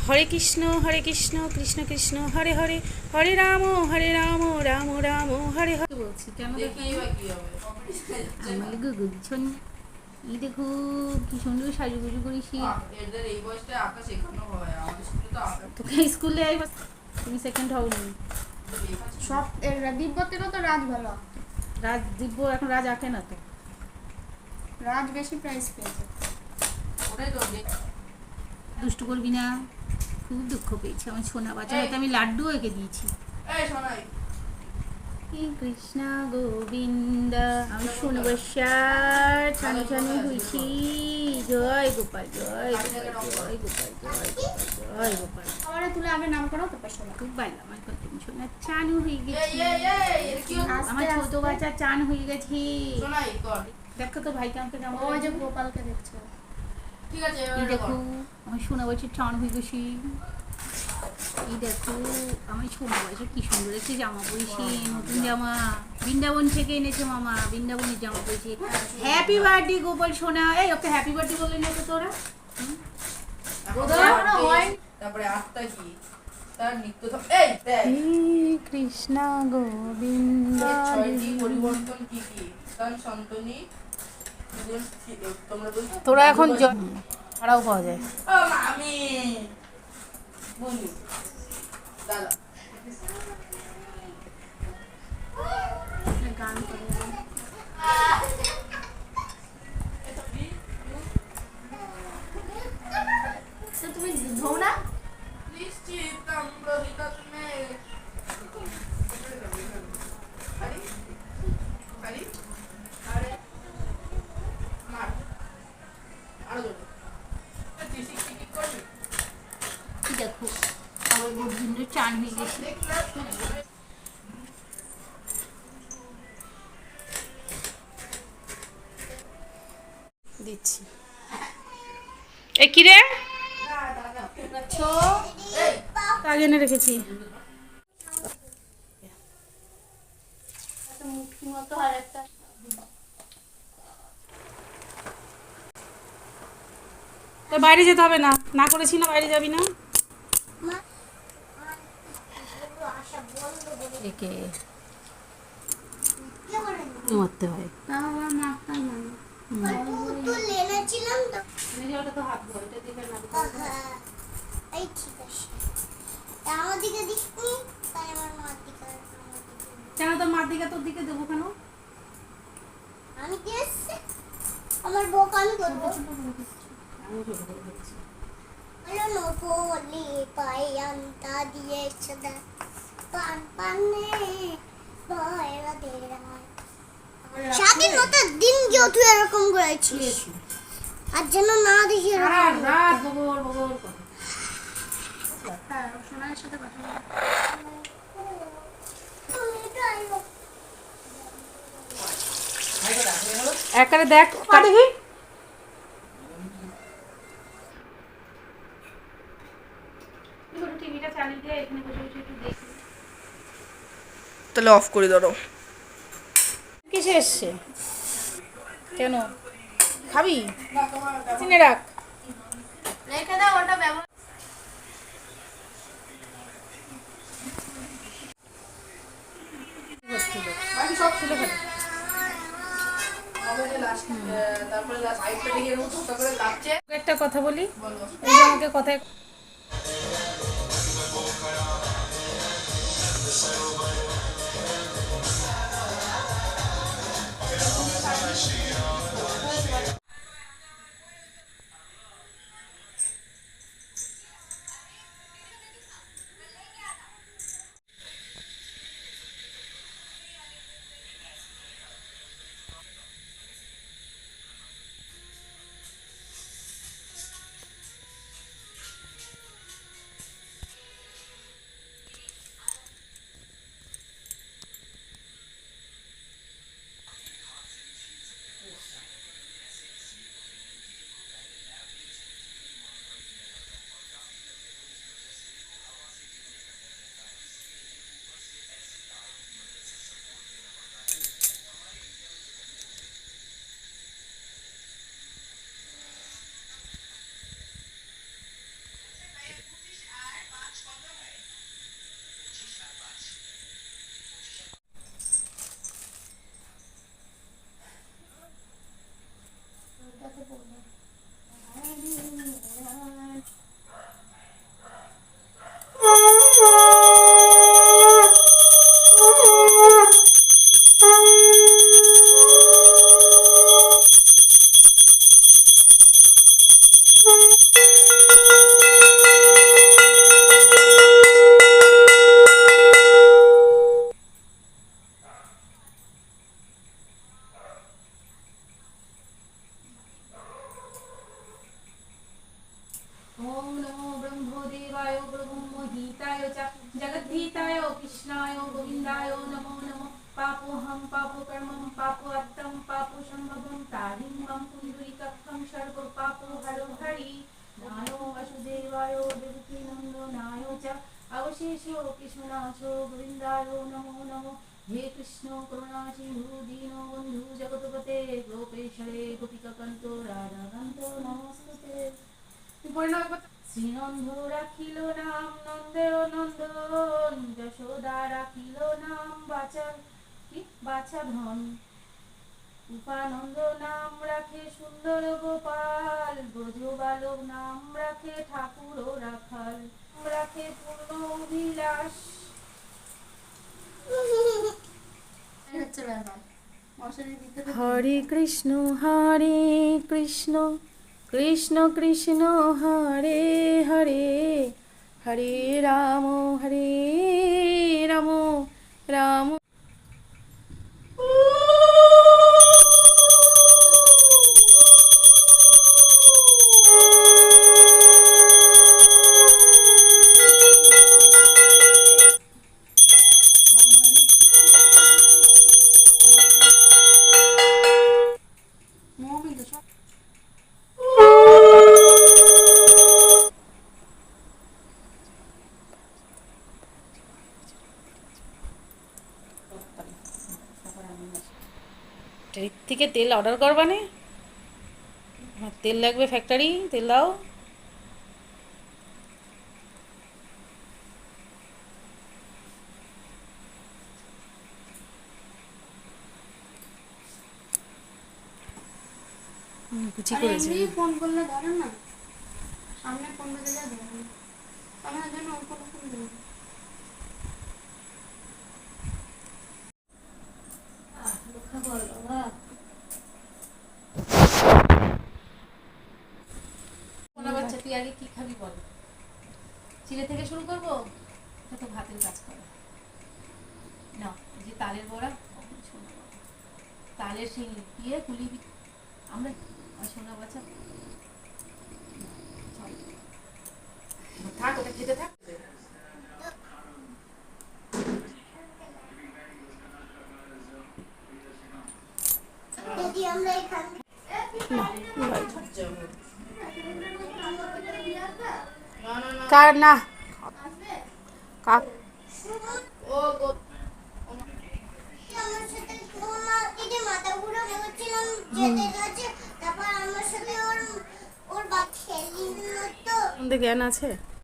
হরে কৃষ্ণ কৃষ্ণ কৃষ্ণ হরে হরে, হরে রাম রাম রাম হরে হরে। বলছি কেন আমার গুগু ছন এই দেখো কি সুন্দর সাজুগুজু করেছি। তোকে স্কুলে আইবা, তুমি সেকেন্ড হওনি। সব দিব্যতেরও তো রাজ ভালো। রাজ দিব্য এখন রাজ আঁকে না তো, রাজ বেশি প্রাইজ পেয়েছে। দুষ্টু করবি না, খুব দুঃখ পেয়েছি আমার সোনা বাচ্চা, হয়তো আমি লাড্ডু এঁকে দিয়েছি। কৃষ্ণ গোবিন্দ আমি শুনবসার ছানু ছানু হয়েছি। জয় গোপাল জয় গোপাল জয় গোপাল জয় গোপাল জয় গোপাল। আমারে তুলে আগে নাম করো তো পাশে খুব ভালো, আমার কত সোনা চানু হয়ে গেছি, আমার ছোট বাচ্চা চান হয়ে গেছি। দেখো তো ভাইকে আমাকে কেমন, ওই যে গোপালকে দেখছো, ঠিক আছে এই দেখো আমার সোনা বাচ্চা চান হয়ে গেছি। এই দেখো আমার সোনা বাচ্চা কি সুন্দর একটি জামা পরেছি, নতুন জামা বৃন্দাবন থেকে এনেছে মামা, বৃন্দাবনের জামা পরেছি। হ্যাপি বার্থডে গোপাল সোনা। এই ওকে হ্যাপি বার্থডে বলে নিয়ে তো তোরা। তারপরে আত্মা কি তার নিত্য কৃষ্ণ গোবিন্দ। ছয়টি পরিবর্তন কি কি? কারণ সন্তনি তোরা এখন ভাড়াও পাওয়া যায়। আমি বলি দাদা গান করে তো তুমি ধো না নিশ্চিতম রহিতমে আরে আরে আরে মার আরো জোরে টিসি কি করবি? দেখো আমার গোবিন্দ চান হয়ে গেছে। দিচ্ছি এ কি রে আগে এনে রেখেছি। মুখি মতো আর একটা তো বাইরে যেতে হবে না, না করেছি না বাইরে যাবি না। একে মারতে হয়। তাও আমার মাথায় মানে তো লেনেছিলাম তো। ওটা তো হাত ধরে, এটা দিবে না। এই ঠিক আছে। আমার দিকে দিসনি, তাই আমার মার দিকে কেন তোর মার দিকে তোর দিকে দেবো কেন? আমি কি এসছে আমার বউ আমি করবো। হলো নকলি পায়ান্তা দিয়ে সদা পান পানে বয়রা দেরা স্বাধীনতার দিন কেউ তুই এরকম করেছিস আর যেন না দেখি রাত রাত বগর বগর করে। সোনার সাথে কথা বলো। একবারে দেখ কা দেখি। টিভিটা চালিয়ে দিয়ে এখানে বসে বসে একটু দেখি। তাহলে অফ করে দাও। কিসে এসছে কেন খাবি? চিনে রাখ। রেখে দাও ওটা ব্যবহার বাকি সব খুলে ফেলো। তারপরে লাস্ট আইসটা দেখে এরকম ছোট্ট করে কাঁপছে। একটা কথা বলি, এই যে আমাকে কথায় হিতায় ব্রহ্মহিতায় চ জগদ্ধিতায় কৃষ্ণায় গোবিন্দায় নমো নমঃ পাপোহং পাপকর্মং পাপোত্তম পাপসম্ভবং তারিং মম পুণ্ডরীকাক্ষং সর্ব পাপোহরো হরি নানো বাসুদেবায় দেবকী নন্দনায় চ অবশেষো কৃষ্ণনাথ গোবিন্দায় নমো নমঃ হে কৃষ্ণ করুণা সিন্ধু দীনবন্ধু জগৎপতে গোপেশ্বরে গোপিকাকান্ত রাধাকান্ত নমস্তুতে। শ্রীনন্দ রাখিল নাম নন্দের নন্দন, যশোদা রাখিল নাম বাছা ধন, উপানন্দ নাম রাখে সুন্দর গোপাল, ব্রজ বালক নাম রাখে ঠাকুর ও রাখাল, রাখে পূর্ণ অভিলাষ। হচ্ছে ব্যাপার মশারি দিতে হরে কৃষ্ণ কৃষ্ণ কৃষ্ণ হরে হরে, হরে রাম রাম। মমি তো সব থেকে তেল অর্ডার করবানে, আমার তেল লাগবে, ফ্যাক্টরি তেল দাও। কুচি করেছে। এমনি ফোন করলে ধরেন না, সামনে ফোন করে যা ধরেন, আমার জন্য ওর কোনো ফোন দেবেন। বাচ্চা তুই আগে কি খাবি বল? চিড়ে থেকে শুরু করবো, তো ভাতের কাজ করো না। যে তালের বড়া, তালের সেই ইয়ে কুলি আমরা সোনা বাচ্চা থাক, ওটা খেতে থাক। যদি আমরা এখান কার না কাক ও গো আমার সাথে তোমার এই যে মাথা ঘুরে বলছিলাম যেতে গেছে, তারপর আমার সাথে ওর বাচ্চা খেলি তো জ্ঞান আছে।